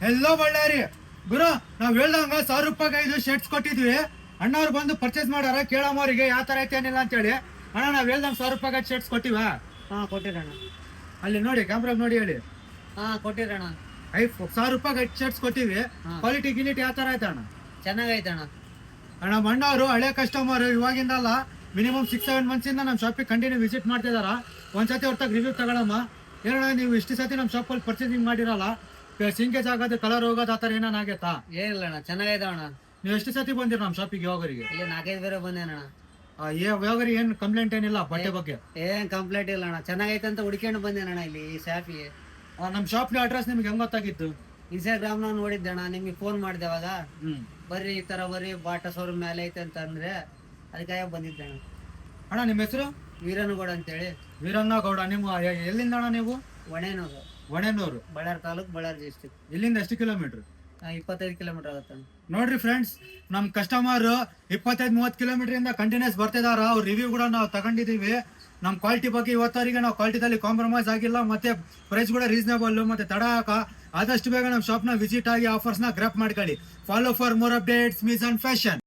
ಎಲ್ಲ ಬಳ್ಳಾರಿ ಗುರು ನಾವ್ ಹೇಳ್ದಂಗ 1000 ರೂಪಾಯಿಗೆ 5 ಶರ್ಟ್ಸ್ ಕೊಟ್ಟಿದ್ವಿ. ಅಣ್ಣವ್ರು ಬಂದು ಪರ್ಚೇಸ್ ಮಾಡಾರ, ಕೇಳಮ್ಮವ್ರಿಗೆ ಯಾವ ತರ ಐತೆ ಏನಿಲ್ಲ ಅಂತೇಳಿ. ಅಣ್ಣ ನಾವ್ ಹೇಳ್ದಂಗ 1000 ರೂಪಾಯಿಗೆ ಶರ್ಟ್ಸ್ ಕೊಟ್ಟಿವ. ಕೊಟ್ಟಿರಣ್ಣ. ಅಲ್ಲಿ ನೋಡಿ ಕ್ಯಾಮ್ರಾಗ ನೋಡಿ ಹೇಳಿ. ಕೊಟ್ಟಿರಣ್ಣ. 1000 ರೂಪಾಯಿಗೆ 5 ಶರ್ಟ್ಸ್ ಕೊಟ್ಟಿವಿ. ಕ್ವಾಲಿಟಿ ಗಿಲಿಟಿ ಯಾವ ತರ ಐತೆ ಅಣ್ಣ? ಚೆನ್ನಾಗೈತಣ್ಣ. ಅಣ್ಣ ಅಣ್ಣವ್ರು ಹಳೆ ಕಸ್ಟಮರ್, ಇವಾಗಿಂದಲ್ಲ ಮಿನಿಮಮ್ 6-7 ಮಂತ್ಸ್ ಇಂದ ನಮ್ಮ ಶಾಪಿಗೆ ಕಂಟಿನ್ಯೂ ವಿಸಿಟ್ ಮಾಡ್ತಿದಾರ. ಒಂದ್ಸತಿ ಹೊರತಾಗ ರಿವ್ಯೂ ತಗೊಳಮ್ಮ. ಏನಣ್ಣ ನೀವು ಇಷ್ಟು ಸತಿ ನಮ್ಮ ಶಾಪಲ್ಲಿ ಪರ್ಚೇಸಿಂಗ್ ಮಾಡಿರಲ್ಲ, ಸಿಂಕೇಜ್ ಆಗೋದು, ಕಲರ್ ಹೋಗೋದು, ಆ ಥರ ಏನಾಗೈತಾ? ಏನಿಲ್ಲ ಅಣ್ಣ, ಚೆನ್ನಾಗೈತಣ್ಣ. ನೀವು ಎಷ್ಟು ಸತಿ ಬಂದಿರ ನಮ್ಮ ಶಾಪಿಗೆ ಯಾವಾಗರಿಗೆ? ಇಲ್ಲಿ 4-5 ಬೇರೆ ಬಂದೇನಣ್ಣ. ಯಾವಾಗರಿಗೆ ಏನು ಕಂಪ್ಲೇಂಟ್ ಏನಿಲ್ಲ ಬಟ್ಟೆ ಬಗ್ಗೆ? ಏನ್ ಕಂಪ್ಲೇಂಟ್ ಇಲ್ಲ ಅಣ್ಣ, ಚೆನ್ನಾಗೈತೆ ಅಂತ ಹುಡ್ಕೊಂಡು ಬಂದೇನಣ್ಣ ಇಲ್ಲಿ ಈ ಶಾಪಿಗೆ. ನಮ್ಮ ಶಾಪ್ನ ಅಡ್ರೆಸ್ ನಿಮ್ಗೆ ಹೆಂಗ್ ಗೊತ್ತಾಗಿತ್ತು? ಇನ್ಸ್ಟಾಗ್ರಾಮ್ ನಾವು ನೋಡಿದ್ದೆ ಅಣ್ಣ, ನಿಮ್ಗೆ ಫೋನ್ ಮಾಡಿದೆ ಅವಾಗ. ಬರ್ರಿ ಈ ತರ ಬರ್ರಿ, ಬಾಟಾ ಶೋರೂಮ್ ಮೇಲೆ ಐತೆ ಅಂತ ಅಂದ್ರೆ ಅದಕ್ಕಾಗ ಬಂದಿದ್ದೆ ಅಣ್ಣ. ಅಣ್ಣ ನಿಮ್ಮ ಹೆಸರು? ವೀರನಗೌಡ ಅಂತೇಳಿ. ವೀರಣ್ಣಗೌಡ. ನಿಮ್ಮ ಎಲ್ಲಿಂದ ಅಣ್ಣ ನೀವು? ಒಣೇನೂರು. ಒಣೇನೂರು, ಬಳ್ಳಾರಿ ತಾಲೂಕು, ಬಳ್ಳಾರಿ ಡಿಸ್ಟಿಕ್. ಇಲ್ಲಿಂದ ಎಷ್ಟು ಕಿಲೋಮೀಟರ್? 25 ಕಿಲೋಮೀಟರ್ ಆಗುತ್ತೆ. ನೋಡ್ರಿ ಫ್ರೆಂಡ್ಸ್, ನಮ್ ಕಸ್ಟಮರ್ 25-30 ಕಿಲೋಮೀಟರ್ ಇಂದ ಕಂಟಿನ್ಯೂಸ್ ಬರ್ತಿದಾರ. ಅವ್ರ ರಿವ್ಯೂ ಕೂಡ ನಾವು ತಗೊಂಡಿದೀವಿ. ನಮ್ ಕ್ವಾಲಿಟಿ ಬಗ್ಗೆ ಇವತ್ತವರೆಗೆ ನಾವು ಕ್ವಾಲಿಟಿದಲ್ಲಿ ಕಾಂಪ್ರಮೈಸ್ ಆಗಿಲ್ಲ, ಮತ್ತೆ ಪ್ರೈಸ್ ಕೂಡ ರೀಸನೇಬಲ್. ಮತ್ತೆ ತಡ ಹಾಕ ಆದಷ್ಟು ಬೇಗ ನಮ್ಮ ಶಾಪ್ನ ವಿಸಿಟ್ ಆಗಿ ಆಫರ್ಸ್ನ ಗ್ರಾಪ್ ಮಾಡ್ಕೊಳ್ಳಿ. ಫಾಲೋ ಫಾರ್ ಮೋರ್ ಅಪ್ಡೇಟ್ಸ್, ಮೀಸ್ ಅಂಡ್ ಫ್ಯಾಷನ್.